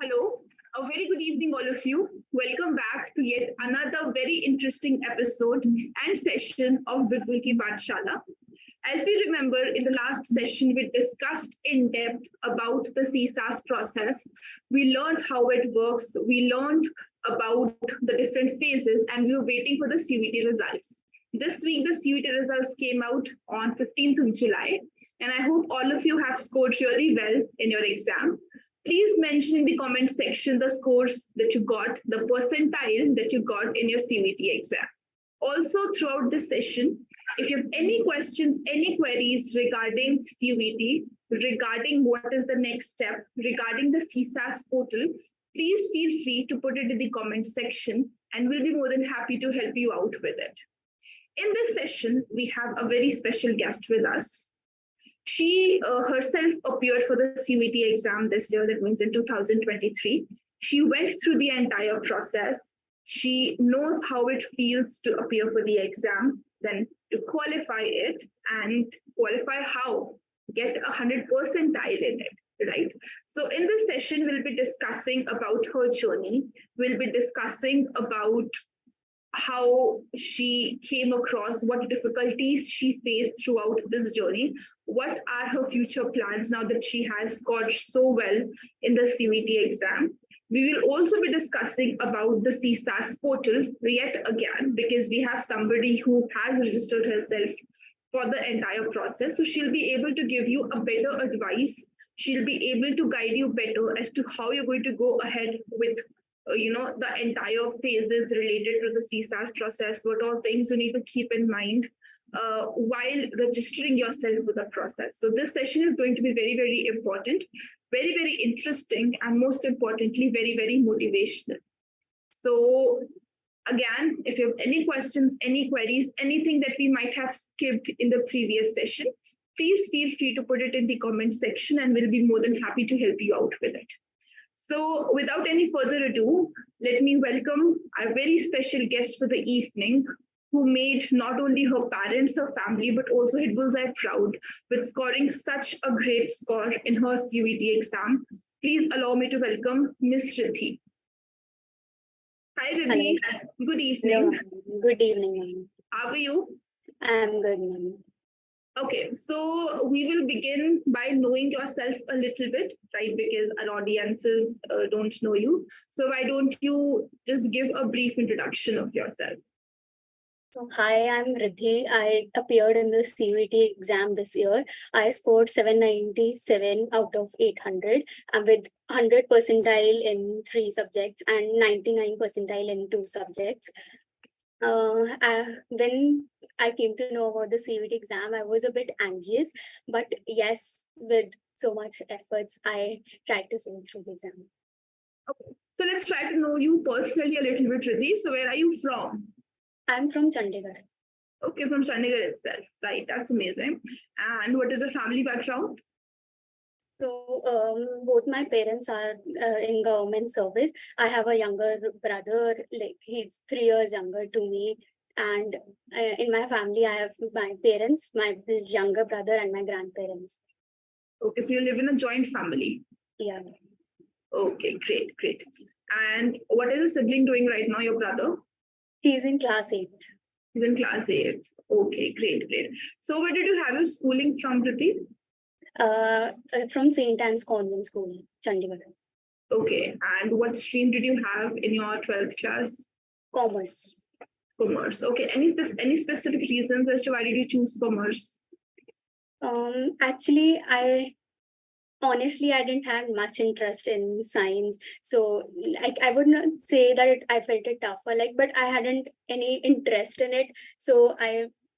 Hello, a very good evening, all of you. Welcome back to yet another very interesting episode and session of Vidul Ki Pathshala. As we remember, in the last session, we discussed in depth about the CSAS process. We learned how it works, we learned about the different phases, and we were waiting for the CUET results. This week, the CUET results came out on 15th of July, and I hope all of you have scored really well in your exam. Please mention in the comment section the scores that you got, the percentile that you got in your CUET exam. Also, throughout this session, if you have any questions, any queries regarding CUET, regarding what is the next step, regarding the CSAS portal, please feel free to put it in the comment section and we'll be more than happy to help you out with it. In this session, we have a very special guest with us. She herself appeared for the CUET exam this year, that means in 2023. She went through the entire process. She knows how it feels to appear for the exam, then to qualify it and qualify how, get 100 percentile in it, right? So in this session, we'll be discussing about her journey. We'll be discussing about how she came across, what difficulties she faced throughout this journey, what are her future plans now that she has scored so well in the CUET exam. We will also be discussing about the CSAS portal yet again, because we have somebody who has registered herself for the entire process. So she'll be able to give you a better advice. She'll be able to guide you better as to how you're going to go ahead with the entire phases related to the CSAS process, what all things you need to keep in mind while registering yourself with the process. So this session is going to be very, very important, very, very interesting, and most importantly, very, very motivational. So again, if you have any questions, any queries, anything that we might have skipped in the previous session, please feel free to put it in the comment section and we'll be more than happy to help you out with it. So without any further ado, let me welcome our very special guest for the evening, who made not only her parents, her family, but also Hitbullseye proud with scoring such a great score in her CUET exam. Please allow me to welcome Miss Riddhi. Hi Riddhi, good evening. Hello. Good evening, ma'am. How are you? I'm good, ma'am. Okay, so we will begin by knowing yourself a little bit, right? Because our audiences don't know you. So why don't you just give a brief introduction of yourself? So, hi, I'm Riddhi. I appeared in the CUET exam this year. I scored 797 out of 800 and with 100 percentile in 3 subjects and 99 percentile in 2 subjects. When I came to know about the CUET exam, I was a bit anxious, but yes, with so much efforts, I tried to sail through the exam. Okay, so let's try to know you personally a little bit, Riddhi. So where are you from? I'm from Chandigarh. Okay, from Chandigarh itself, right? That's amazing. And what is your family background? So both my parents are in government service. I have a younger brother, like he's 3 years younger to me. And in my family, I have my parents, my younger brother, and my grandparents. Okay, so you live in a joint family. Yeah. Okay, great, great. And what is the sibling doing right now, your brother? He's in class 8. He's in class 8. Okay, great, great. So where did you have your schooling from, Riddhi? From St. Anne's Convent School, Chandigarh. Okay, and what stream did you have in your 12th class? Commerce. Commerce. Okay, any specific reasons as to why did you choose commerce? Actually, honestly, I didn't have much interest in science. So like I would not say that I felt it tougher, but I hadn't any interest in it. So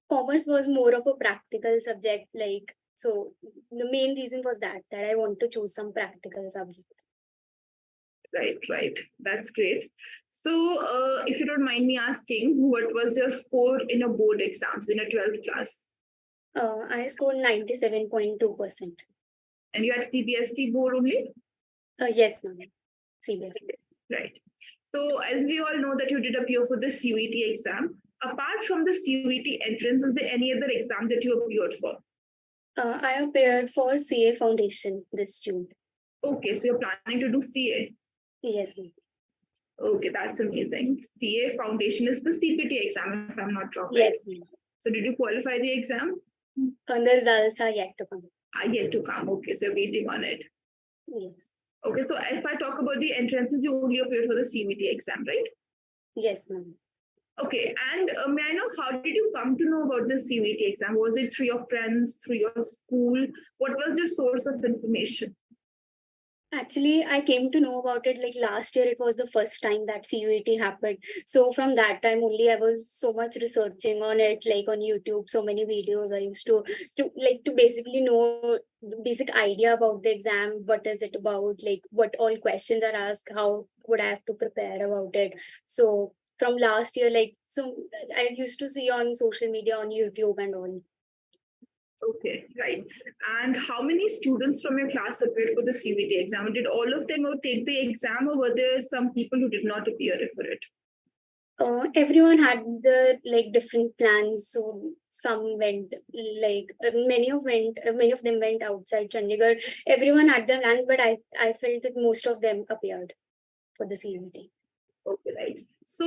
commerce was more of a practical subject. So the main reason was that I want to choose some practical subject. Right. That's great. So if you don't mind me asking, what was your score in your board exams in a 12th class? I scored 97.2%. And you had CBSE board only? Yes, ma'am. CBSE. Right. So as we all know that you did appear for the CUET exam, apart from the CUET entrance, is there any other exam that you appeared for? I appeared for CA Foundation this June. Okay, so you're planning to do CA? Yes, ma'am. Okay, that's amazing. CA Foundation is the CPT exam, if I'm not wrong, right? Yes, ma'am. So did you qualify the exam? And the results are yet to come. Are yet to come. Okay, so you're waiting on it. Yes. Okay, so if I talk about the entrances, you only appeared for the CVT exam, right? Yes, ma'am. Okay, and may I know how did you come to know about the CVT exam? Was it through your friends, through your school? What was your source of information? Actually, I came to know about it like last year. It was the first time that CUET happened. So from that time only, I was so much researching on it, like on YouTube. So many videos I used to basically know the basic idea about the exam. What is it about? Like what all questions are asked? How would I have to prepare about it? So from last year, I used to see on social media, on YouTube and all. Okay, right. And how many students from your class appeared for the CVT exam? Did all of them take the exam, or were there some people who did not appear for it? Everyone had the like different plans. So some went many of them went outside Chandigarh. Everyone had their plans, but I felt that most of them appeared for the CVT. Okay, right. So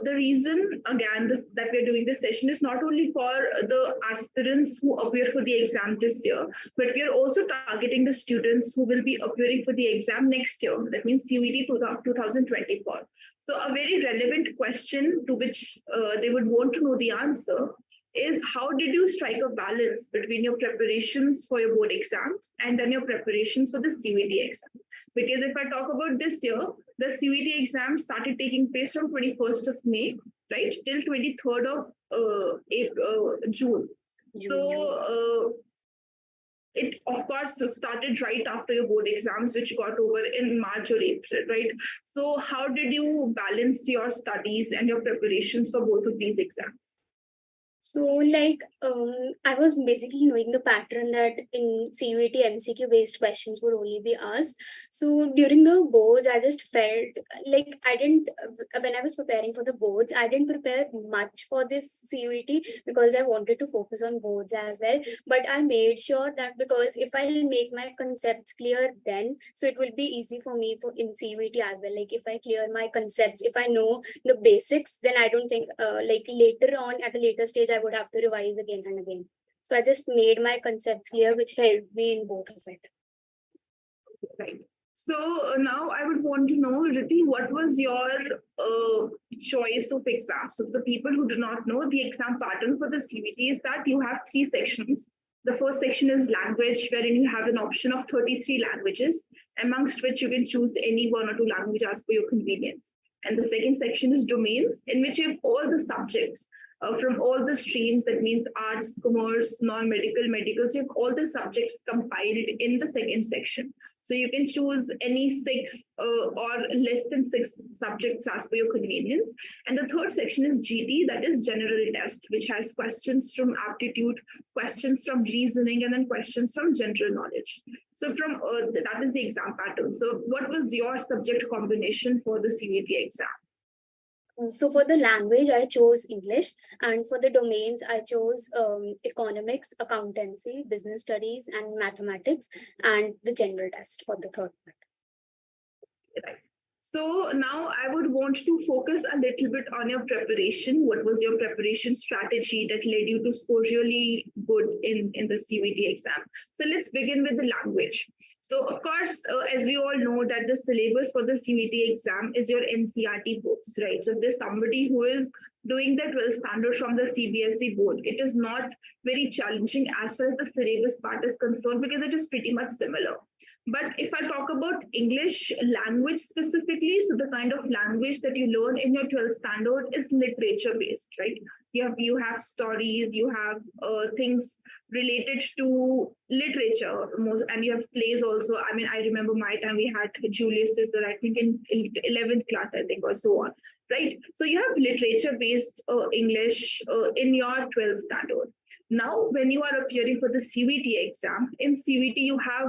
the reason again that we're doing this session is not only for the aspirants who appear for the exam this year, but we are also targeting the students who will be appearing for the exam next year. That means CUET 2024. So a very relevant question to which they would want to know the answer is how did you strike a balance between your preparations for your board exams and then your preparations for the CUET exam? Because if I talk about this year, the CUET exam started taking place from 21st of May, right, till 23rd of June. So it, of course, started right after your board exams, which got over in March or April, right? So how did you balance your studies and your preparations for both of these exams? So I was basically knowing the pattern that in CUET MCQ based questions would only be asked. So during the boards, I just felt like I didn't when I was preparing for the boards, I didn't prepare much for this CUET because I wanted to focus on boards as well. But I made sure that because if I make my concepts clear then, so it will be easy for me for in CUET as well. Like if I clear my concepts, if I know the basics, then I don't think like later on at a later stage I would have to revise again and again. So I just made my concepts clear, which helped me in both of it. Right. So now I would want to know, Riti, what was your choice of exam? So the people who do not know, the exam pattern for the CVT is that you have three sections. The first section is language, wherein you have an option of 33 languages, amongst which you can choose any one or two languages as per your convenience. And the second section is domains, in which you have all the subjects from all the streams, that means arts, commerce, non-medical, medical. So you have all the subjects compiled in the second section. So you can choose any six or less than six subjects as per your convenience. And the third section is GT, that is general test, which has questions from aptitude, questions from reasoning, and then questions from general knowledge. So from that is the exam pattern. So what was your subject combination for the CVT exam? So for the language, I chose English, and for the domains, I chose economics, accountancy, business studies, and mathematics, and the general test for the third part. Right. So now I would want to focus a little bit on your preparation. What was your preparation strategy that led you to score really good in the CVT exam? So let's begin with the language. So of course, as we all know that the syllabus for the CVT exam is your NCRT books, right? So if there's somebody who is doing the 12th standard from the CBSE board, it is not very challenging as far as the syllabus part is concerned because it is pretty much similar. But if I talk about English language specifically, so the kind of language that you learn in your 12th standard is literature based, right? You have stories, you have things related to literature, and you have plays also. I mean, I remember my time we had Julius Caesar, I think in 11th class, I think, or so on, right? So you have literature based English in your 12th standard. Now, when you are appearing for the CVT exam, in CVT you have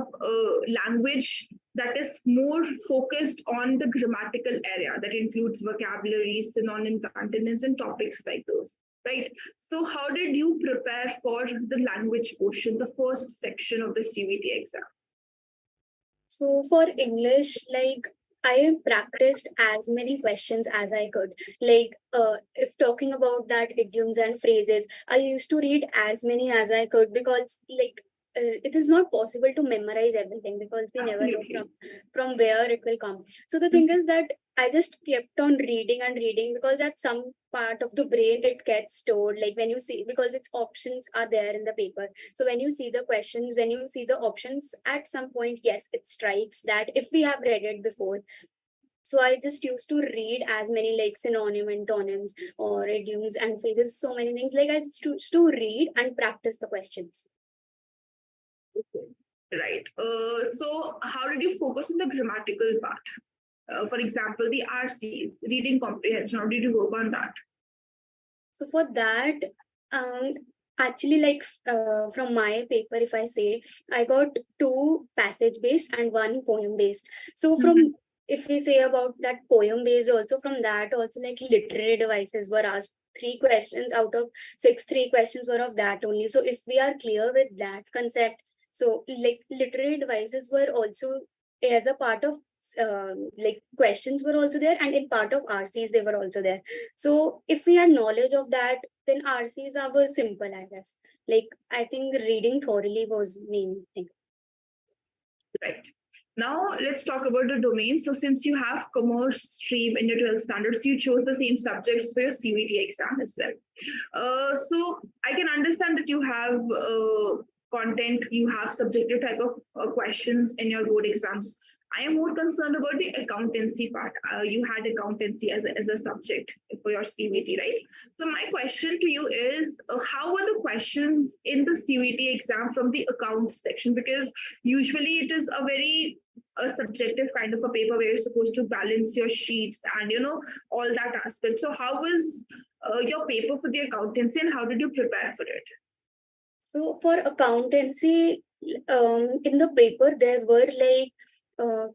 language that is more focused on the grammatical area that includes vocabulary, synonyms, antonyms, and topics like those, right? So how did you prepare for the language portion, the first section of the CVT exam? So for English, like I practiced as many questions as I could. Like, if talking about that idioms and phrases, I used to read as many as I could because, like, it is not possible to memorize everything because we never know Absolutely. from where it will come. So the thing is that I just kept on reading and reading because at some part of the brain it gets stored. Like when you see, because its options are there in the paper. So when you see the questions, when you see the options, at some point, yes, it strikes that if we have read it before. So I just used to read as many like synonym, antonyms, or idioms and phrases, so many things. Like I just used to read and practice the questions. Okay. Right. So how did you focus on the grammatical part? For example, the RCs, reading comprehension. How did you work on that? So for that, um, actually, like from my paper, if I say, I got two passage based and one poem based. So Mhm. from, if we say about that poem based, also from that, also like literary devices were asked. Three questions out of six, three questions were of that only. So if we are clear with that concept, so like literary devices were also as a part of like questions were also there, and in part of RCs they were also there. So if we had knowledge of that, then RCs are simple, I guess. Like I think reading thoroughly was main thing. Right. Now let's talk about the domain. So since you have commerce stream in your 12th standards, you chose the same subjects for your CVT exam as well. So I can understand that you have content, you have subjective type of questions in your board exams. I am more concerned about the accountancy part. You had accountancy as a subject for your CVT, right? So my question to you is, how were the questions in the CVT exam from the accounts section? Because usually it is a very a subjective kind of a paper where you're supposed to balance your sheets and all that aspect. So how was your paper for the accountancy and how did you prepare for it? So for accountancy, in the paper there were like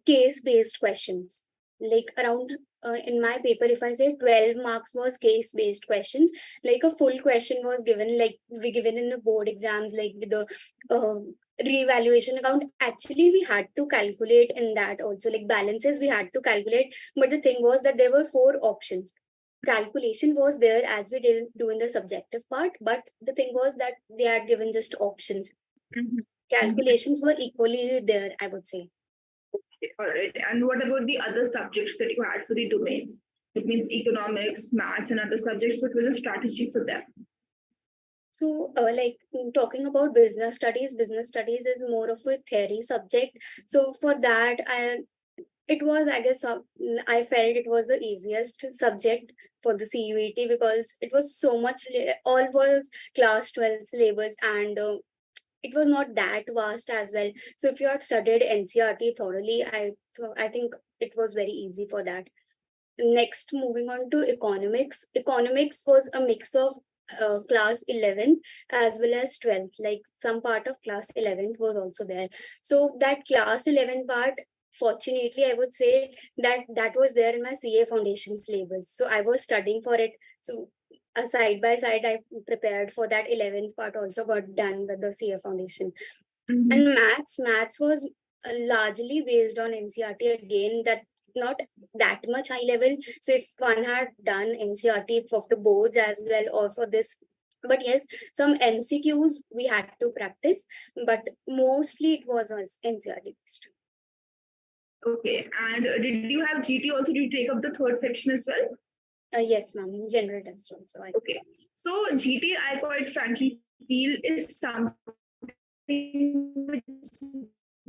case-based questions. Like around in my paper, if I say 12 marks was case-based questions, like a full question was given, like we given in the board exams, like with the revaluation account. Actually, we had to calculate in that also, like balances we had to calculate. But the thing was that there were four options. Calculation was there as we did do in the subjective part, but the thing was that they had given just options. Mhm. Mhm. Calculations were equally there, I would say. All right. And what about the other subjects that you had for the domains? It means economics, maths, and other subjects. What was the strategy for them? So, talking about business studies is more of a theory subject. So, for that, it was, I guess, I felt it was the easiest subject for the CUET because it was so much, all was class 12 syllabus, and it was not that vast as well. So if you had studied NCRT thoroughly, I think it was very easy for that. Next, moving on to economics. Economics was a mix of class 11th as well as 12th. Like some part of class 11th was also there. So that class 11 part, fortunately, I would say that was there in my CA foundation syllabus. So I was studying for it. So side by side, I prepared for that 11th part, also got done with the CA foundation. Mhm. And maths was largely based on NCRT again, that not that much high level. So if one had done NCRT for the boards as well or for this, but yes, some MCQs we had to practice, but mostly it was NCRT based. Okay. And did you have GT also? Did you take up the third section as well? Yes, ma'am, general test also. Okay. So GT, I quite frankly feel is something which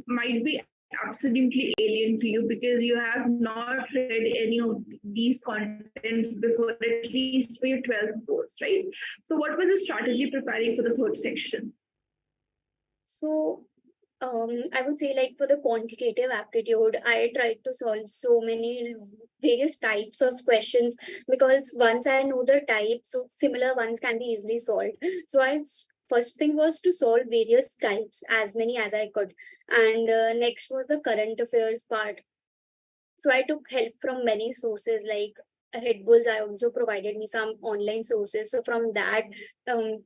might be absolutely alien to you because you have not read any of these contents before, at least for your 12th course, right? So what was the strategy preparing for the third section? So I would say like for the quantitative aptitude, I tried to solve so many various types of questions because once I know the type, so similar ones can be easily solved. So first thing was to solve various types, as many as I could, and next was the current affairs part. So I took help from many sources like Hitbullseye also provided me some online sources. So from that,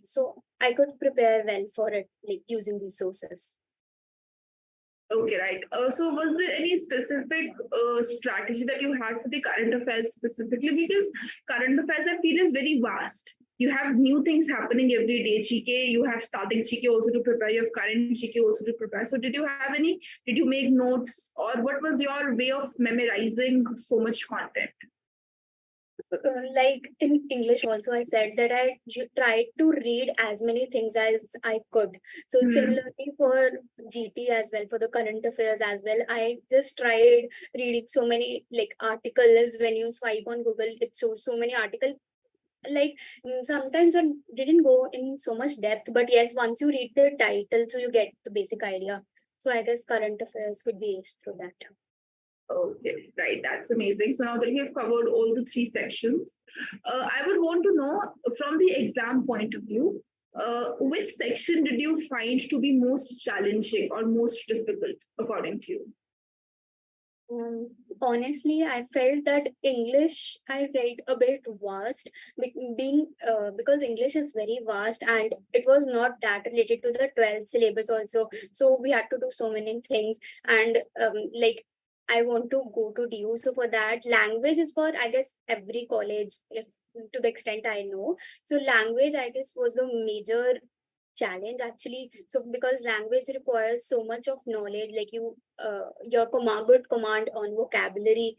so I could prepare well for it, like using these sources. Okay, right. So was there any specific strategy that you had for the current affairs specifically? Because current affairs, I feel, is very vast. You have new things happening every day. GK, you have starting GK also to prepare. You have current GK also to prepare. So did you have any? Did you make notes, or what was your way of memorizing so much content? Like in English also, I said that tried to read as many things as I could. So Hmm. similarly for GT as well, for the current affairs as well, I just tried reading so many like articles. When you swipe on Google, it shows so many articles. Like sometimes I didn't go in so much depth, but yes, once you read the title, so you get the basic idea. So I guess current affairs could be aced through that. Okay, right. That's amazing. So now that we have covered all the three sections, I would want to know from the exam point of view, which section did you find to be most challenging or most difficult according to you? Um, Honestly, I felt that English I felt a bit vast, being because English is very vast and it was not that related to the 12th syllabus also. So we had to do so many things, and like I want to go to DU. So for that, language is for I guess every college, if to the extent I know. So language I guess was the major challenge actually. So because language requires so much of knowledge, like your good command on vocabulary,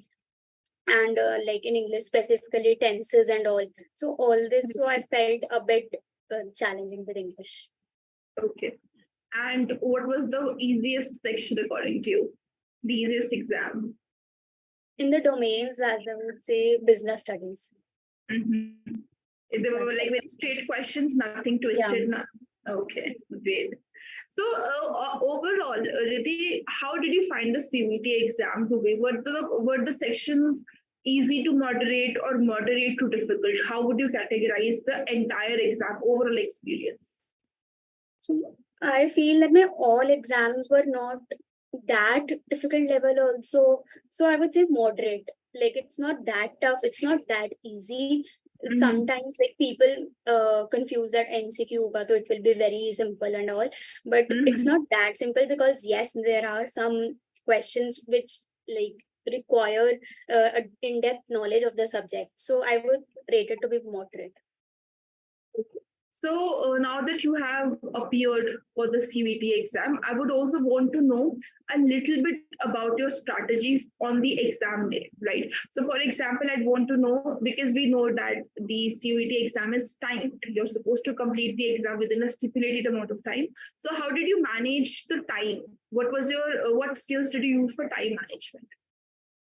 and like in English specifically tenses and all. So all this, so I felt a bit challenging with English. Okay. And what was the easiest section according to you? The easiest exam? In the domains, as I would say, business studies. Mm-hmm. They So I were like felt, very straight questions, nothing yeah. twisted. Okay, great. So overall, Riddhi, how did you find the CUET exam to be? Were the sections easy to moderate or moderate to difficult? How would you categorize the entire exam overall experience? So I feel that my all exams were not that difficult level also. So I would say moderate. Like it's not that tough, it's not that easy. Mm-hmm. Sometimes like people confuse that MCQ, so it will be very simple and all. But it's Mm-hmm. not that simple because yes, there are some questions which like require in-depth knowledge of the subject. So I would rate it to be moderate. So now that you have appeared for the CVT exam, I would also want to know a little bit about your strategy on the exam day, right? So, for example, I'd want to know because we know that the CVT exam is timed. You're supposed to complete the exam within a stipulated amount of time. So, how did you manage the time? What skills did you use for time management?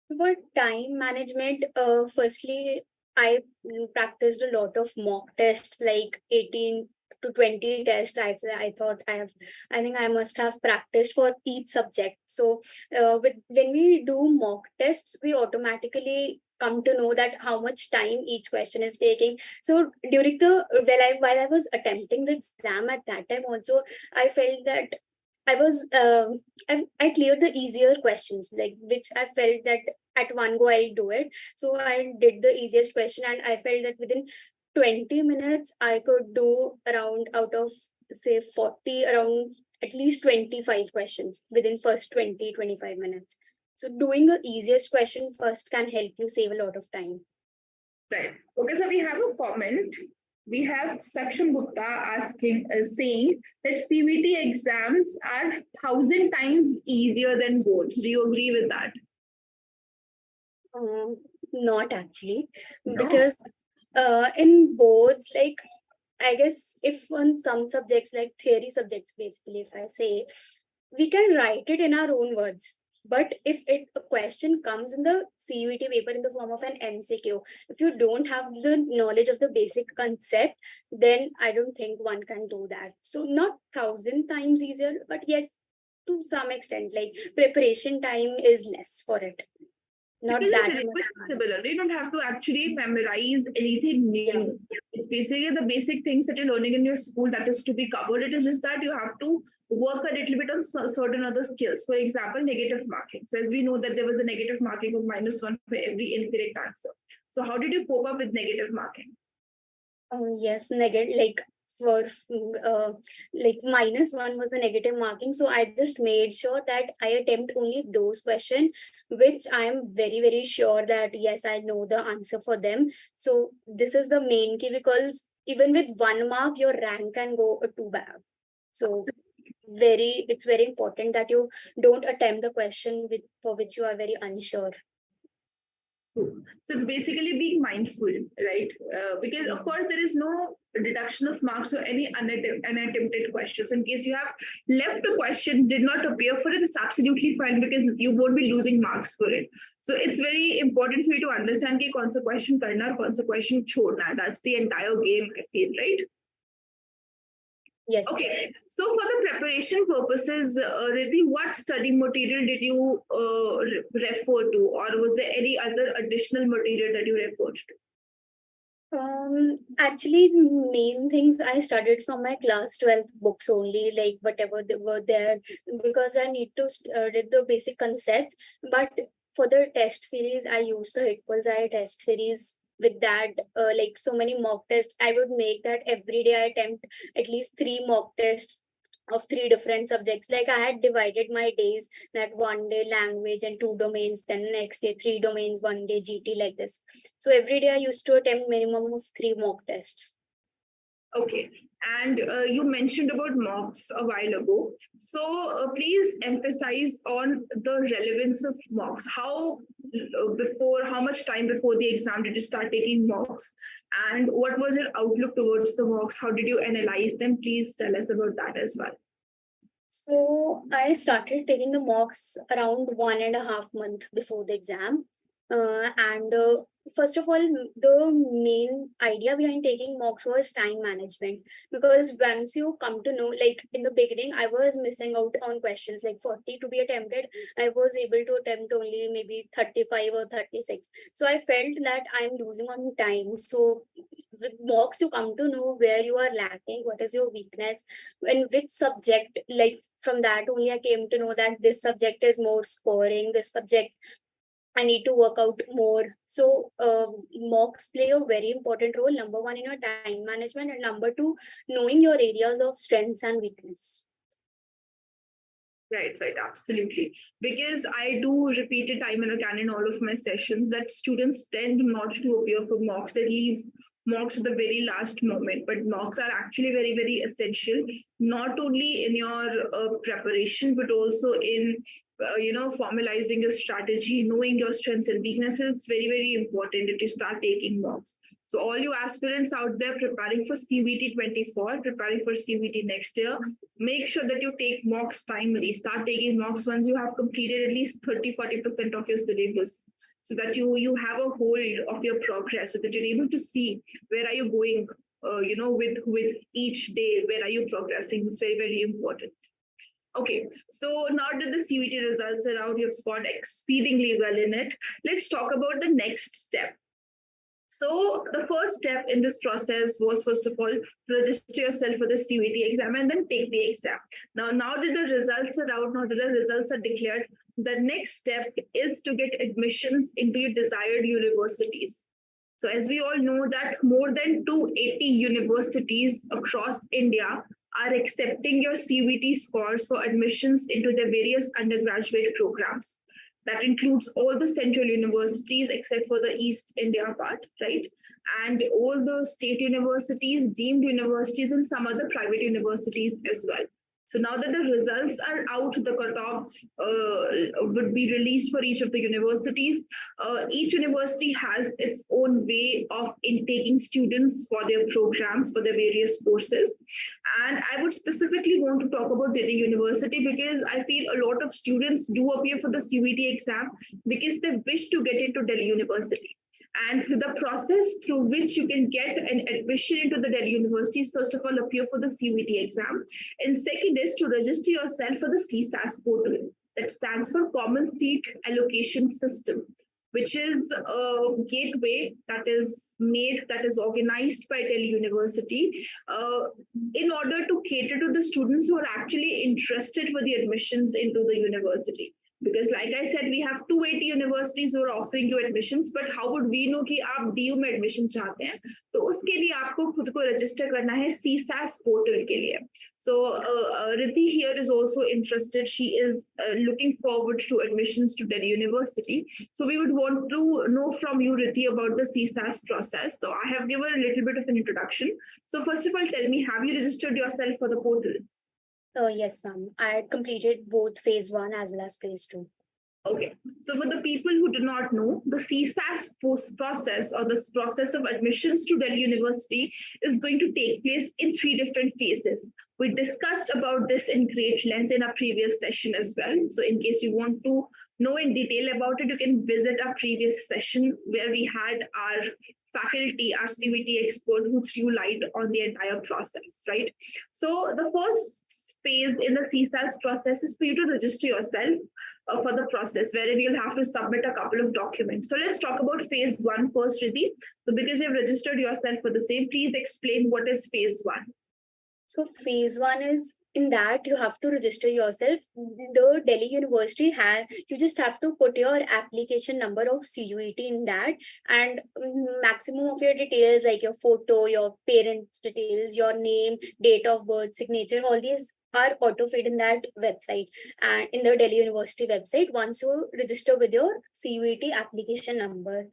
For time management, firstly, I practiced a lot of mock tests, like 18 to 20 tests. I thought I think I must have practiced for each subject. So, when we do mock tests, we automatically come to know that how much time each question is taking. So during the while I was attempting the exam at that time also, I felt that I was I cleared the easier questions, like which I felt that at one go I'll do it. So I did the easiest question, and I felt that within 20 minutes I could do around out of say 40 around at least 25 questions within first 20-25 minutes. So doing the easiest question first can help you save a lot of time. Right. Okay, so we have a comment. We have Saksham Gupta saying that CVT exams are 1,000 times easier than boards. Do you agree with that? Um, Not actually, No. because in boards, like I guess if on some subjects like theory subjects, basically, if I say we can write it in our own words. But if a question comes in the CUET paper in the form of an MCQ, if you don't have the knowledge of the basic concept, then I don't think one can do that. So not 1,000 times easier, but yes, to some extent, like preparation time is less for it. Because Not it's that very much much hard. similar. You don't have to actually memorize anything Yeah. new. It's basically the basic things that you're learning in your school that is to be covered. It is just that you have to work a little bit on certain other skills. For example, negative marking. So as we know that there was a negative marking of -1 for every incorrect answer. So how did you cope up with negative marking? Yes, negative. Like for like -1 was the negative marking. So I just made sure that I attempt only those questions which I am very, very sure that yes, I know the answer for them. So this is the main key, because even with 1 mark, your rank can go too bad. So it's very important that you don't attempt the question for which you are very unsure. So it's basically being mindful, right? Because of course there is no deduction of marks for any unattempted questions. In case you have left a question, did not appear for it, it's absolutely fine because you won't be losing marks for it. So it's very important for you to understand कि कौन सा question करना है, कौन सा question छोड़ना है. That's the entire game, I feel, right? Yes. Okay, so for the preparation purposes, Riddhi, what study material did you refer to, or was there any other additional material that you referred to? Actually, main things I studied from my class 12th books only, like whatever they were there, because I need to read the basic concepts. But for the test series, I used the Hitbullseye test series. With that, like so many mock tests, I would make that every day I attempt at least 3 mock tests of 3 different subjects. Like I had divided my days, that 1 day language and 2 domains, then next day 3 domains, 1 day GT, like this. So every day I used to attempt minimum of 3 mock tests. Okay, and you mentioned about mocks a while ago. So please emphasize on the relevance of mocks. How much time before the exam did you start taking mocks? And what was your outlook towards the mocks? How did you analyze them? Please tell us about that as well. So I started taking the mocks around 1.5 months before the exam. And first of all, the main idea behind taking mocks was time management. Because once you come to know, like in the beginning, I was missing out on questions, like 40 to be attempted. I was able to attempt only maybe 35 or 36. So I felt that I'm losing on time. So with mocks, you come to know where you are lacking, what is your weakness, in which subject. Like from that only I came to know that this subject is more scoring, this subject I need to work out more. So mocks play a very important role, number one in your time management, and number two, knowing your areas of strengths and weakness. Right, absolutely. Because I do repeat it time and again in all of my sessions that students tend not to appear for mocks. They leave mocks at the very last moment, but mocks are actually very, very essential, not only in your preparation, but also in formalizing your strategy, knowing your strengths and weaknesses. It's very, very important that you start taking mocks. So all you aspirants out there preparing for CUET 24, preparing for CUET next year, make sure that you take mocks timely. Start taking mocks once you have completed at least 30-40% of your syllabus, so that you have a hold of your progress, so that you're able to see where are you going, with each day, where are you progressing. It's very, very important. Okay, so now that the CUET results are out, you've scored exceedingly well in it. Let's talk about the next step. So the first step in this process was, first of all, register yourself for the CUET exam and then take the exam. Now that the results are out, now that the results are declared, the next step is to get admissions into your desired universities. So as we all know that more than 280 universities across India are accepting your CUET scores for admissions into their various undergraduate programs. That includes all the central universities except for the East India part, right? And all the state universities, deemed universities, and some other private universities as well. So now that the results are out, the cutoff would be released for each of the universities. Each university has its own way of intaking students for their programs, for their various courses. And I would specifically want to talk about Delhi University because I feel a lot of students do appear for the CUET exam because they wish to get into Delhi University. And the process through which you can get an admission into the Delhi universities, first of all, appear for the CUET exam. And second is to register yourself for the CSAS portal. That stands for Common Seat Allocation System, which is a gateway that is organized by Delhi University in order to cater to the students who are actually interested for the admissions into the university. Because like I said, we have 280 universities who are offering you admissions, but how would we know कि आप DU में admission चाहते हैं? तो उसके लिए आपको खुद को register करना है CSAS portal के लिए. So Riddhi here is also interested. She is looking forward to admissions to Delhi University. So we would want to know from you, Riddhi, about the CSAS process. So I have given a little bit of an introduction. So first of all, tell me, have you registered yourself for the portal? Yes, ma'am. I had completed both phase 1 as well as phase 2. Okay, so for the people who do not know, the CSAS process or this process of admissions to Delhi University is going to take place in 3 different phases. We discussed about this in great length in our previous session as well. So in case you want to know in detail about it, you can visit our previous session where we had our faculty, our CUET expert who threw light on the entire process, right? So the first phase in the CSAS process is for you to register yourself for the process, wherein you'll have to submit a couple of documents. So let's talk about phase 1 first, Riddhi. So because you've registered yourself for the same, please explain what is phase 1. So phase 1 is in that you have to register yourself. The Delhi University you just have to put your application number of CUET in that, and maximum of your details like your photo, your parents' details, your name, date of birth, signature, all these are auto-filled in that website and in the Delhi University website once you register with your CUET application number.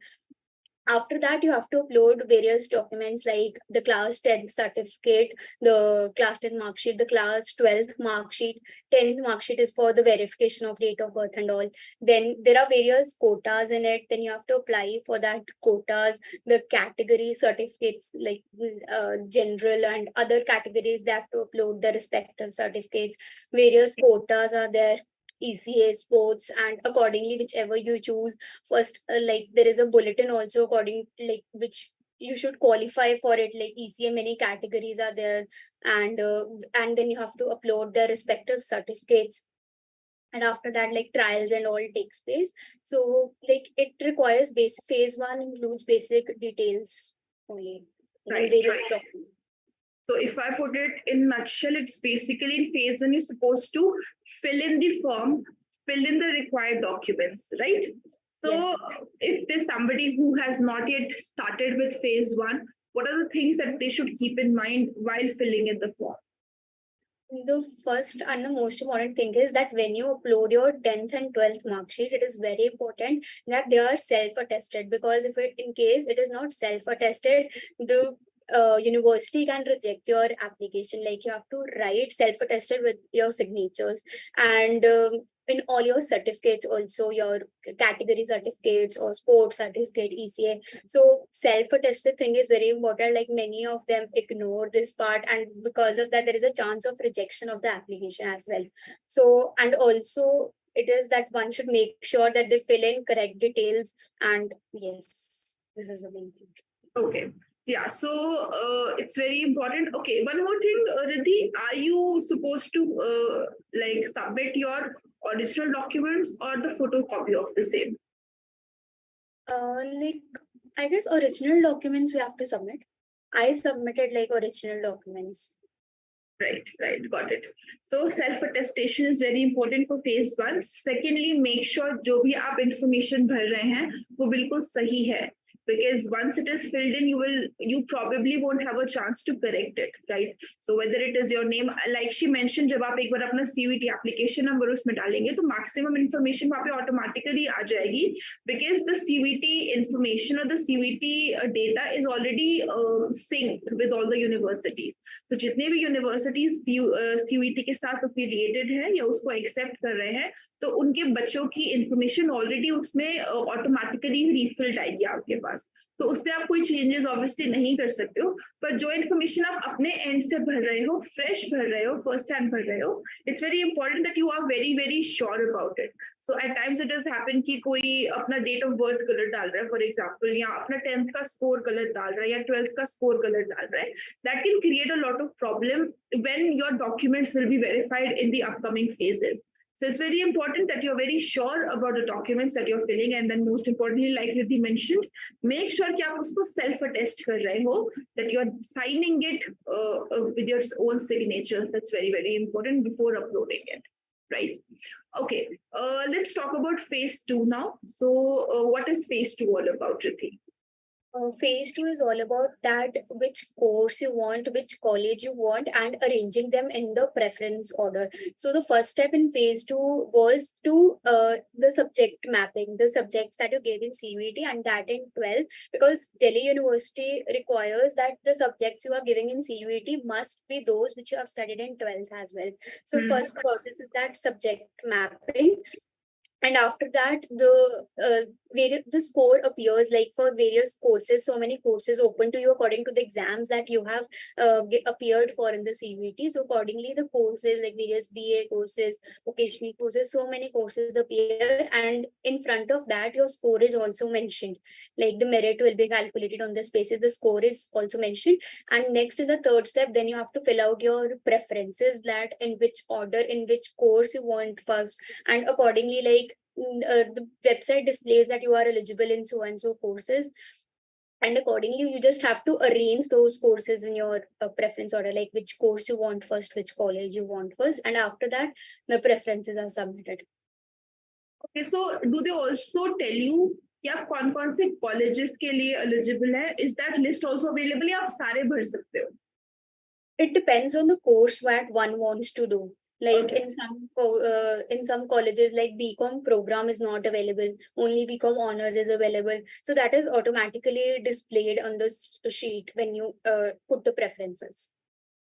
After that, you have to upload various documents like the class 10th certificate, the class 10th mark sheet, the class 12th mark sheet. 10th mark sheet is for the verification of date of birth and all. Then there are various quotas in it. Then you have to apply for that quotas, the category certificates like general and other categories. They have to upload the respective certificates. Various quotas are there. ECA, sports, and accordingly, whichever you choose. First, like there is a bulletin also according like which you should qualify for it. Like ECA, many categories are there, and then you have to upload their respective certificates. And after that, like trials and all takes place. So like it requires phase 1 includes basic details only. Right, various right. documents. So if I put it in nutshell, it's basically in phase 1, you're supposed to fill in the form, fill in the required documents, right? So Yes. If there's somebody who has not yet started with phase 1, what are the things that they should keep in mind while filling in the form? The first and the most important thing is that when you upload your 10th and 12th mark sheet, it is very important that they are self-attested, because if it in case it is not self-attested, the university can reject your application. Like you have to write self-attested with your signatures, and in all your certificates also, your category certificates or sports certificate, ECA. So self-attested thing is very important. Like many of them ignore this part, and because of that there is a chance of rejection of the application as well. So, and also it is that one should make sure that they fill in correct details, and yes, this is the main thing. Okay. Yeah, so it's very important. Okay, one more thing, Riddhi, are you supposed to like submit your original documents or the photocopy of the same? Like I guess original documents we have to submit. I submitted like original documents. Right, got it. So self-attestation is very important for phase 1. Secondly, make sure जो भी आप information भर रहे हैं वो बिल्कुल सही है. Because once it is filled in, you probably won't have a chance to correct it, right? So whether it is your name, like she mentioned, जब आप एक बार अपना CUET application number उसमें डालेंगे तो maximum information वहाँ पे automatically आ जाएगी, because the CUET information or the CUET data is already synced with all the universities. तो जितने भी universities CUET के साथ affiliated है या उसको accept कर रहे हैं, तो उनके बच्चों की information already उसमें automatically refilled आएगी आपके पास. तो उसमें आप कोई चेंजेस ऑब्वियसली नहीं कर सकते हो, पर जो इन्फॉर्मेशन आप अपने एंड से भर रहे हो, फ्रेश भर रहे हो, फर्स्ट हैंड भर रहे हो, it's very important that you are very very sure about it. So at times it has happened कि कोई अपना डेट ऑफ बर्थ गलत डाल रहा है फॉर एग्जांपल, या अपना 10th का स्कोर गलत डाल रहा है या 12th का स्कोर गलत डाल रहा है. That can create a lot of problem when your documents will be verified in the upcoming phases. So it's very important that you're very sure about the documents that you're filling, and then most importantly, like Riddhi mentioned, make sure कि आप उसको self-attest कर रहे हो, that you're signing it with your own signatures. That's very very important before uploading it. right? Okay, let's talk about phase 2 now. So what is phase 2 all about, Rithi? Phase two is all about that which course you want, which college you want, and arranging them in the preference order. So the first step in phase two was to the subject mapping, the subjects that you gave in CUET and that in 12th, because Delhi University requires that the subjects you are giving in CUET must be those which you have studied in 12th as well. So first process is that subject mapping, and after that the score appears like for various courses, so many courses open to you according to the exams that you have appeared for in the CVT. So accordingly the courses like various BA courses, vocational courses, so many courses appear, and in front of that your score is also mentioned, like the merit will be calculated on this basis, the score is also mentioned. And next in the third step, then you have to fill out your preferences, that in which order, in which course you want first, and accordingly like the website displays that you are eligible in so and so courses, and accordingly you just have to arrange those courses in your preference order, like which course you want first, which college you want first, and after that the preferences are submitted. Okay, so do they also tell you कि आप कौन-कौन से colleges के लिए eligible है? Is that list also available या आप सारे भर सकते हो? It depends on the course that one wants to do. Like in some colleges, like BCom program is not available. Only BCom honors is available. So that is automatically displayed on the sheet when you put the preferences.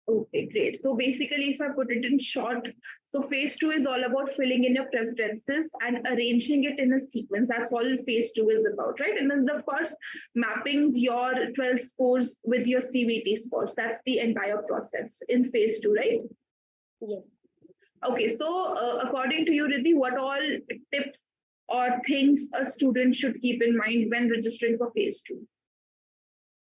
Okay, great. So basically, if I put it in short, so phase 2 is all about filling in your preferences and arranging it in a sequence. That's all phase 2 is about, right? And then, of course, mapping your 12 scores with your CVT scores. That's the entire process in phase 2, right? Yes. Okay, so according to you, Riddhi, what all tips or things a student should keep in mind when registering for phase 2?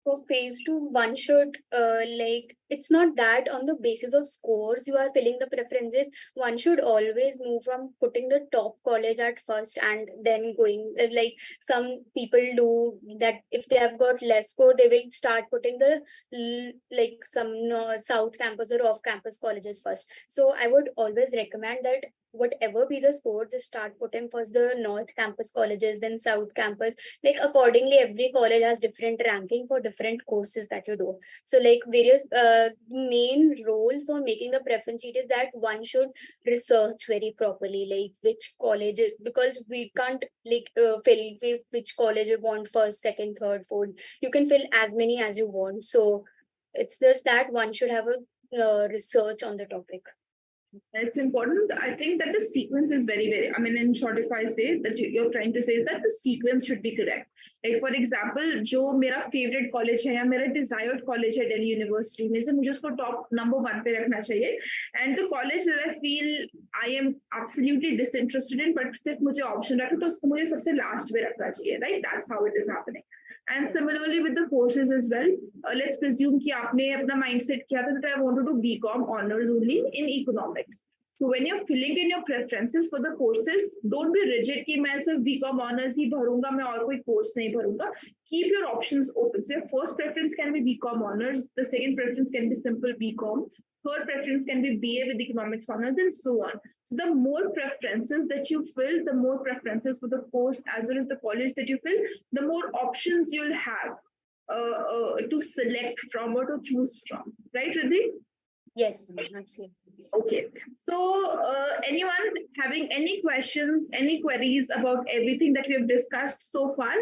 For phase 2, one should like, it's not that on the basis of scores you are filling the preferences. One should always move from putting the top college at first and then going like some people do that. If they have got less score, they will start putting the like some south campus or off campus colleges first. So I would always recommend that whatever be the score, just start putting first the north campus colleges, then south campus. Like accordingly, every college has different ranking for different courses that you do. So like various main role for making the preference sheet is that one should research very properly, like which college, because we can't like fill which college we want first, second, third, fourth. You can fill as many as you want. So it's just that one should have a research on the topic. It's important. I think that the sequence is very, I mean, in short, if I say that you're trying to say is that the sequence should be correct. Like, for example, जो मेरा favorite college है या मेरा desired college है Delhi University में से मुझे उसको top number 1 पे रखना चाहिए. And the college that I feel I am absolutely disinterested in, but सिर्फ मुझे option रखे तो उसको मुझे सबसे last पे रखना चाहिए, right? That's how it is happening. And similarly with the courses as well, let's presume कि आपने अपना mindset किया था that I want to do BCom honors only in economics. So when you're filling in your preferences for the courses, don't be rigid कि मैं सिर्फ BCom honors ही भरूंगा, मैं और कोई course नहीं भरूंगा. Keep your options open. So your first preference can be BCom honors, the second preference can be simple BCom, third preference can be BA with economics honors, and so on. So the more preferences that you fill, the more preferences for the course as well as the college that you fill, the more options you'll have to select from or to choose from. Right, Riddhi? Yes, absolutely. Okay. So anyone having any questions, any queries about everything that we have discussed so far,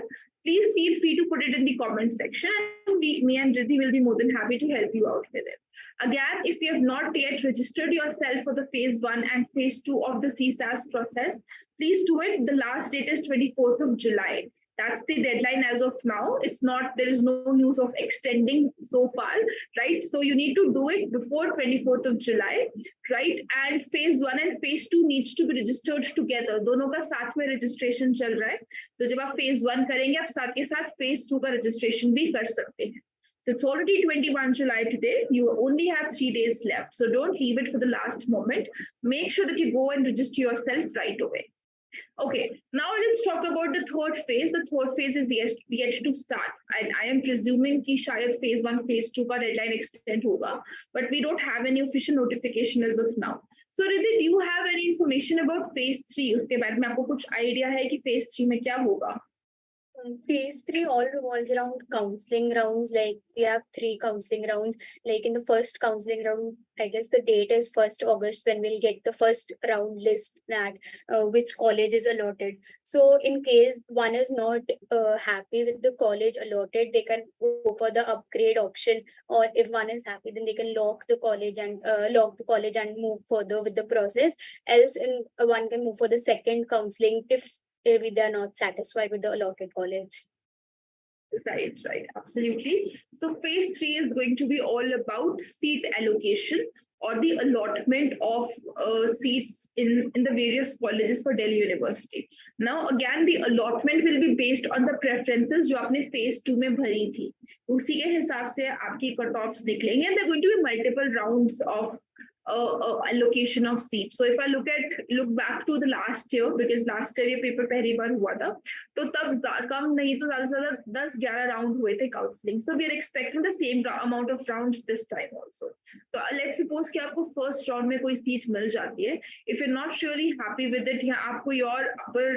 please feel free to put it in the comment section. Me and Riddhi will be more than happy to help you out with it. Again, if you have not yet registered yourself for the phase 1 and phase 2 of the CSAS process, please do it. The last date is 24th of July. That's the deadline as of now. It's not, there is no news of extending so far, right? So you need to do it before 24th of July, right? And phase 1 and phase 2 needs to be registered together. दोनों का साथ में registration चल रहा है. तो जब आप phase 1 करेंगे, आप साथ के साथ phase 2 का registration भी कर सकते हैं. So it's already 21 July today. You only have 3 days left. So don't leave it for the last moment. Make sure that you go and register yourself right away. Okay, now let's talk about the third phase. The third phase is yet to start. I am presuming कि शायद phase 1, phase 2 का deadline extend होगा, but we don't have any official notification as of now. So Riddhi, do you have any information about phase 3? उसके बारे में आपको कुछ idea है कि phase 3 में क्या होगा? Phase 3 all revolves around counseling rounds. Like we have 3 counseling rounds. Like in the first counseling round, I guess the date is 1st August when we'll get the first round list that which college is allotted. So in case one is not happy with the college allotted, they can go for the upgrade option. Or if one is happy, then they can lock the college and move further with the process. Else, one can move for the second counseling if they are not satisfied with the allotted college. Right, absolutely. So phase 3 is going to be all about seat allocation or the allotment of seats in the various colleges for Delhi University. Now again, the allotment will be based on the preferences जो आपने phase 2 में भरी थी. उसी के हिसाब से आपकी cutoffs निकलेंगे and there are going to be multiple rounds of allocation of seats. So if I look back to the last year, because last year ये पेपर पहली बार हुआ था, तो तब कम नहीं तो ज़्यादा से ज़्यादा 10-11 राउंड हुए थे counselling. So we are expecting the same amount of rounds this time also. So let's suppose कि आपको first round में कोई seat मिल जाती है. If you're not really happy with it या आप कोई और upper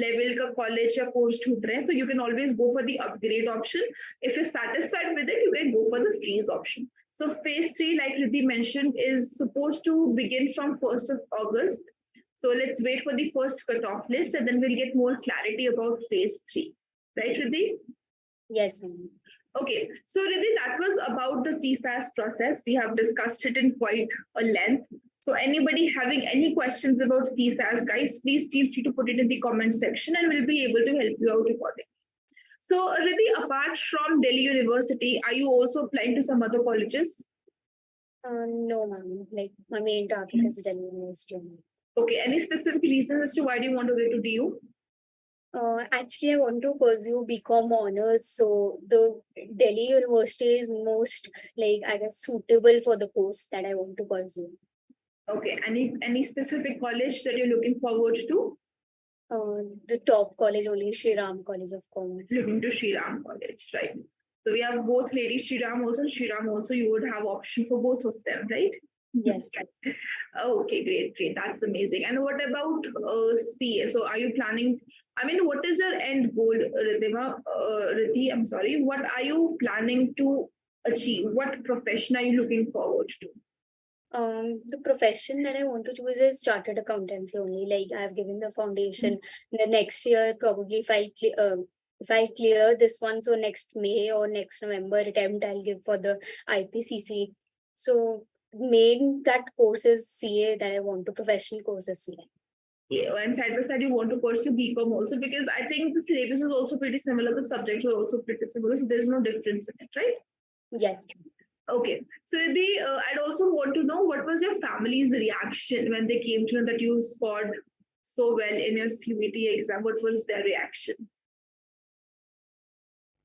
level का college या course ढूंढ रहे हैं, तो you can always go for the upgrade option. If you're satisfied with it, you can go for the freeze option. So phase 3, like Riddhi mentioned, is supposed to begin from 1st of August. So let's wait for the first cutoff list and then we'll get more clarity about phase 3. Right, Riddhi? Yes, ma'am. Okay, so Riddhi, that was about the CSAS process. We have discussed it in quite a length. So anybody having any questions about CSAS, guys, please feel free to put it in the comment section and we'll be able to help you out accordingly. So, Riddhi, apart from Delhi University, are you also applying to some other colleges? No, ma'am. Like my main target is Delhi University. Okay, any specific reasons as to why do you want to get to DU? Actually, I want to pursue BCom honors. So the Delhi University is most, like, I guess, suitable for the course that I want to pursue. Okay, any specific college that you're looking forward to? The top college only, Shri Ram College of Commerce. Looking to Shri Ram College, right? So we have both Lady Shri Ram also and Shri Ram also. You would have option for both of them, right? Yes. Okay, great. That's amazing. And what about CA? So are you planning? I mean, what is your end goal, Riddhi? I'm sorry. What are you planning to achieve? What profession are you looking forward to? The profession that I want to choose is chartered accountancy only. Like I've given the foundation. The next year, probably if I clear this one, so next May or next November attempt I'll give for the IPCC. So main that course is CA that I want to professional course is CA. Yeah, and side by side you want to pursue BCom also because I think the syllabus is also pretty similar. The subjects are also pretty similar, so there's no difference in it, right? Yes. Okay, so Riddhi, I'd also want to know what was your family's reaction when they came to know that you scored so well in your CUET exam? What was their reaction?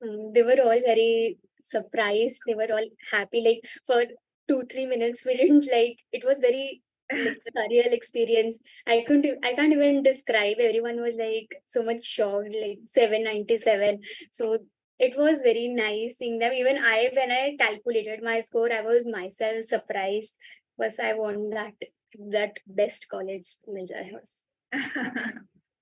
They were all very surprised. They were all happy. Like for 2-3 minutes, we didn't like. It was very like surreal experience. I can't even describe. Everyone was like so much shocked. Like 797. So it was very nice seeing them. Even when I calculated my score, I was myself surprised. Was I want that best college मिल जाए बस.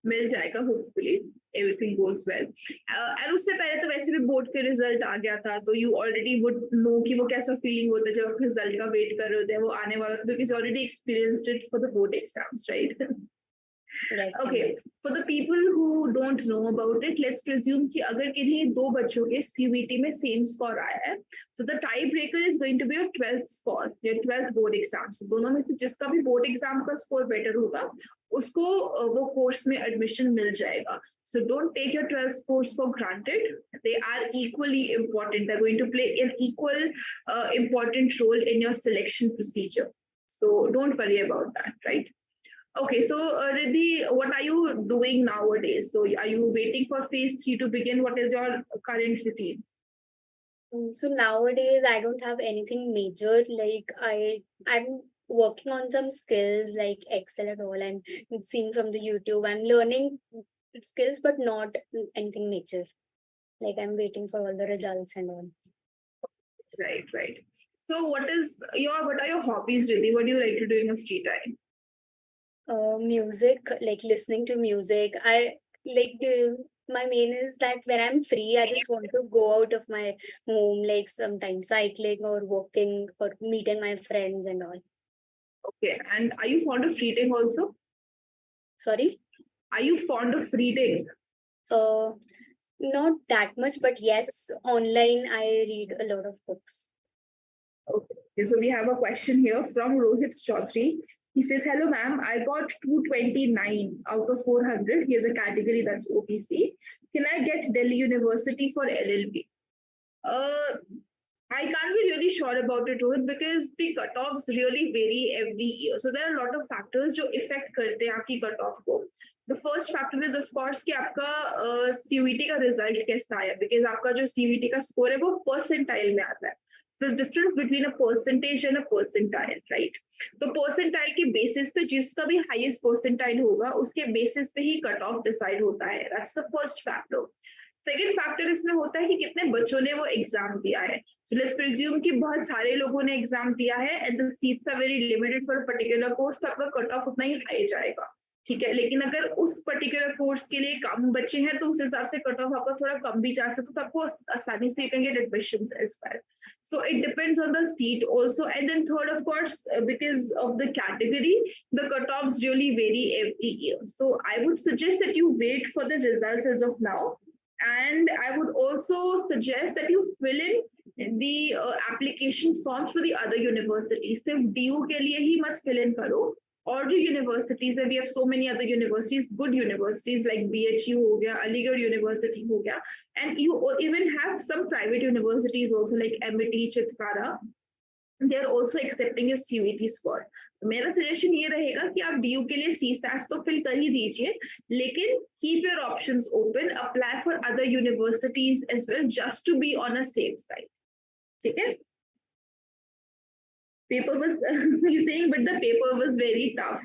मिल जाएगा hopefully everything goes well. And उससे पहले तो वैसे भी board के result आ गया था तो you already would know कि वो कैसा feeling होता है जब आप रिजल्ट का वेट कर रहे होते हैं वो आने वाला because you already experienced it for the board exams, right? Yes. Okay, for the people who don't know about it, let's presume कि अगर किन्हीं दो बच्चों के CUET में same score आया है, so the tiebreaker is going to be your 12th score, your 12th board exam. So दोनों में से जिसका भी board exam का score better होगा, उसको वो course में admission मिल जाएगा. So don't take your 12th scores for granted. They are equally important. They're going to play an equal important role in your selection procedure. So don't worry about that, right? Okay, so Riddhi, what are you doing nowadays? So are you waiting for phase 3 to begin? What is your current routine? So nowadays I don't have anything major. Like I'm working on some skills like Excel and all. I'm seeing from the YouTube. I'm learning skills, but not anything major. Like I'm waiting for all the results and all. Right. So what are your hobbies really? What do you like to do in your free time? Music, like listening to music. I like my main is that when I'm free, I just want to go out of my home, like sometimes cycling or walking or meeting my friends and all. Okay, and are you fond of reading also? Sorry? Are you fond of reading? Uh, Not that much, but yes, online I read a lot of books. Okay, so we have a question here from Rohit Chaudhary. He says, "Hello, ma'am. I got 229 out of 400. He has a category that's OPC. Can I get Delhi University for LLB?" Uh, I can't be really sure about it, Rohit, because the cutoffs really vary every year. So there are a lot of factors जो affect करते हैं आपकी cutoff को. The first factor is of course कि आपका CUET का result कैसा आया, because आपका जो CUET का score है वो percentile में आता है. So there's difference between a percentage and a percentile, right? तो percentile के basis पे जिसका भी highest percentile होगा उसके basis पे ही cutoff decide होता है. That's the first factor. Second factor इसमें होता है कि कितने बच्चों ने वो एग्जाम दिया है. So let's presume कि बहुत सारे लोगों ने एग्जाम दिया है and the seats are very limited for a particular course, तो आपका कट ऑफ उतना ही हाई जाएगा. ठीक है, लेकिन अगर उस पर्टिकुलर कोर्स के लिए कम बच्चे हैं तो उस हिसाब से कट ऑफ आपका थोड़ा कम भी जा सकता है, तो आपको आसानी से you can get admissions as well. So it depends on the seat also. And then third, of course, because of the category, the cutoffs really vary every year. So I would suggest that you wait for the results as of now. And I would also suggest that you fill in the application forms for the other universities. सिर्फ DU के लिए ही मत fill in करो. और जो universities है, we have so many other universities, good universities like BHU हो गया, Aligarh University हो गया, and you even have some private universities also like MIT, Chitkara. They are also accepting your CUET score. मेरा suggestion ये रहेगा कि आप DU के लिए CSAS तो फिल कर ही दीजिए, लेकिन keep your options open, apply for other universities as well, just to be on a safe side. ठीक है? Paper was he's saying, but the paper was very tough.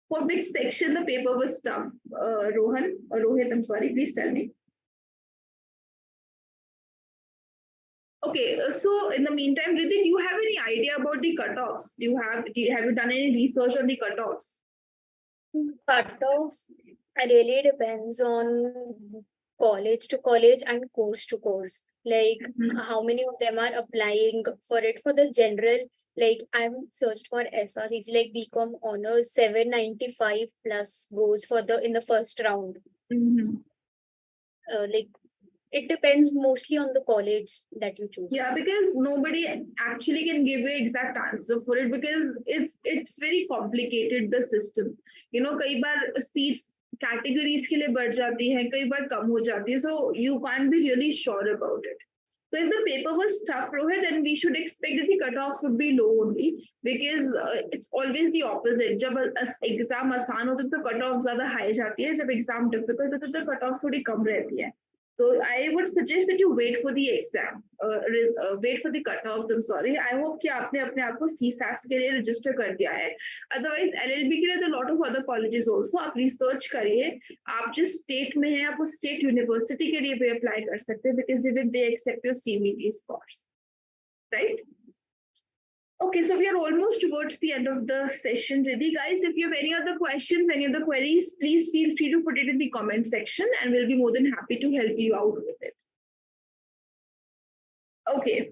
For which section the paper was tough? Rohan or Rohit, I'm sorry, please tell me. Okay, so in the meantime, Riddhi, do you have any idea about the cutoffs? Have you done any research on the cutoffs? Cutoffs really depends on college to college and course to course. Like how many of them are applying for it for the general. Like I'm searched for SRCs like BCom honors 795 plus goes for the in the first round. Like it depends mostly on the college that you choose. Yeah, because nobody actually can give you exact answer for it because it's very complicated, the system. You know, कई बार seats categories के लिए बढ़ जाती हैं, कई बार कम हो जाती है, so you can't be really sure about it. So if the paper was tough, Rohit, then we should expect that the cutoffs would be low only, because it's always the opposite. जब exam आसान होता है तो cutoffs ज़्यादा high जाती है, जब exam difficult होता है तो cutoffs थोड़ी कम रहती है. So I would suggest that you wait for the exam, wait for the cutoffs. I'm sorry. I hope कि आपने अपने आप को CSAS के लिए register कर दिया है. Otherwise LLB के लिए तो lot of other colleges also. आप research करिए. आप जिस state में हैं, आप उस state university के लिए भी apply कर सकते हैं, because even they accept your CVT scores, right? Okay, so we are almost towards the end of the session, Riddhi. Guys, if you have any other questions, any other queries, please feel free to put it in the comment section and we'll be more than happy to help you out with it. Okay.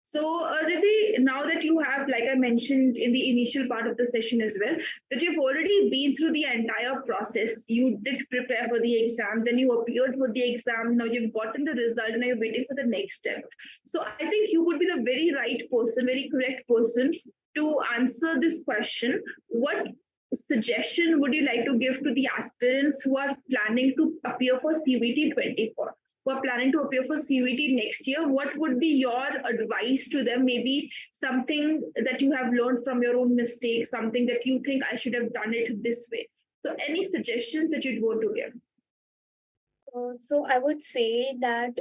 So, Riddhi, now that you have, like I mentioned in the initial part of the session as well, that you've already been through the entire process. You did prepare for the exam, then you appeared for the exam, now you've gotten the result, now you're waiting for the next step. So I think you would be the very right person, very correct person to answer this question. What suggestion would you like to give to the aspirants who are planning to appear for CUET 24? Who are planning to appear for CUET next year, what would be your advice to them? Maybe something that you have learned from your own mistakes, something that you think I should have done it this way. So any suggestions that you'd want to give? So I would say that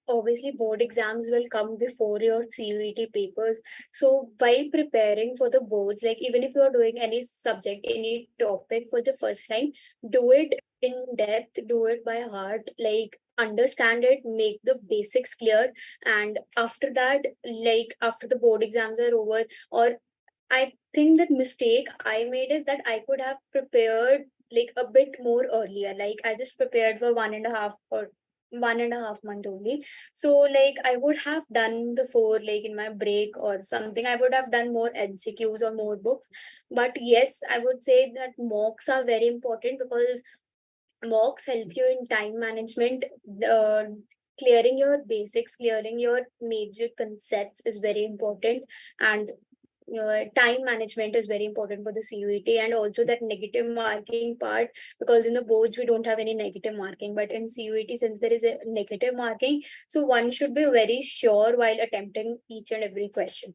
obviously board exams will come before your CUET papers. So while preparing for the boards, like even if you're doing any subject, any topic for the first time, do it in depth, do it by heart. Like understand it, make the basics clear, and after that, like after the board exams are over, or I think that mistake I made is that I could have prepared like a bit more earlier. Like I just prepared for 1.5 month only. So like I would have done before, like in my break or something, I would have done more MCQs or more books. But yes, I would say that mocks are very important because mocks help you in time management. uh, Clearing your basics, clearing your major concepts is very important, and time management is very important for the CUET, and also that negative marking part, because in the boards we don't have any negative marking, but in CUET, since there is a negative marking, so one should be very sure while attempting each and every question.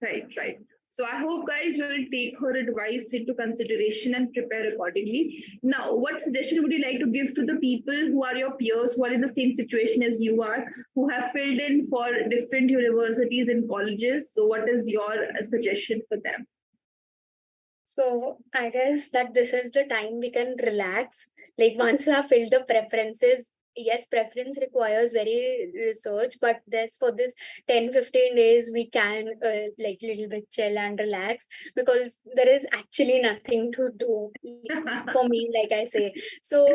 Right, right. So I hope guys will take her advice into consideration and prepare accordingly. Now, what suggestion would you like to give to the people who are your peers, who are in the same situation as you are, who have filled in for different universities and colleges? So what is your suggestion for them? So I guess that this is the time we can relax. Like once you have filled the preferences, yes, preference requires very research, but this for this 10-15 days we can like little bit chill and relax, because there is actually nothing to do for me, like I say. So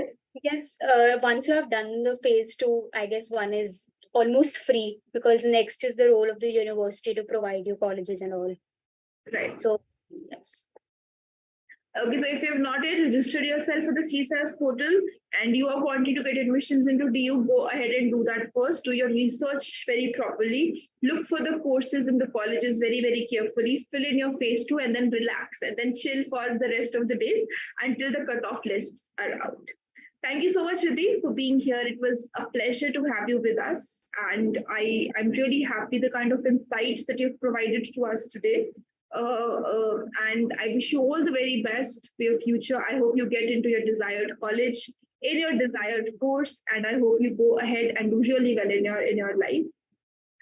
yes, once you have done the phase 2, I guess one is almost free, because next is the role of the university to provide you colleges and all. Right. So yes. Okay, so if you have not yet registered yourself for the CSAS portal and you are wanting to get admissions into DU, go ahead and do that first. Do your research very properly. Look for the courses in the colleges very, very carefully. Fill in your phase 2 and then relax and then chill for the rest of the days until the cutoff lists are out. Thank you so much, Riddhi, for being here. It was a pleasure to have you with us. And I'm really happy the kind of insights that you've provided to us today. And I wish you all the very best for your future. I hope you get into your desired college, in your desired course, and I hope you go ahead and do really well in your life.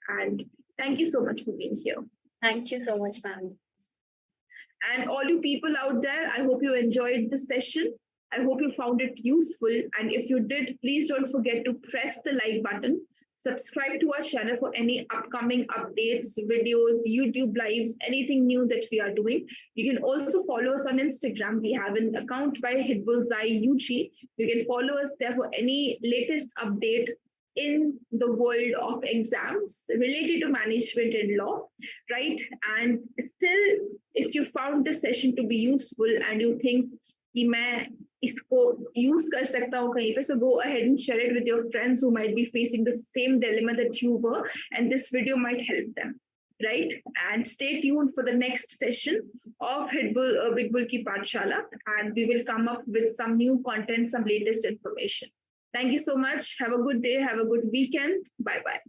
And thank you so much for being here. Thank you so much, ma'am. And all you people out there, I hope you enjoyed this session. I hope you found it useful. And if you did, please don't forget to press the like button. Subscribe to our channel for any upcoming updates, videos, YouTube lives, anything new that we are doing. You can also follow us on Instagram. We have an account by Hitbullseye UG. You can follow us there for any latest update in the world of exams related to management and law, right? And still, if you found this session to be useful and you think कि मैं इसको use कर सकता हूँ कहीं पे, so go ahead and share it with your friends who might be facing the same dilemma that you were, and this video might help them, right? And stay tuned for the next session of Big Bull Ki Pathshala, and we will come up with some new content, some latest information. Thank you so much. Have a good day. Have a good weekend. Bye-bye.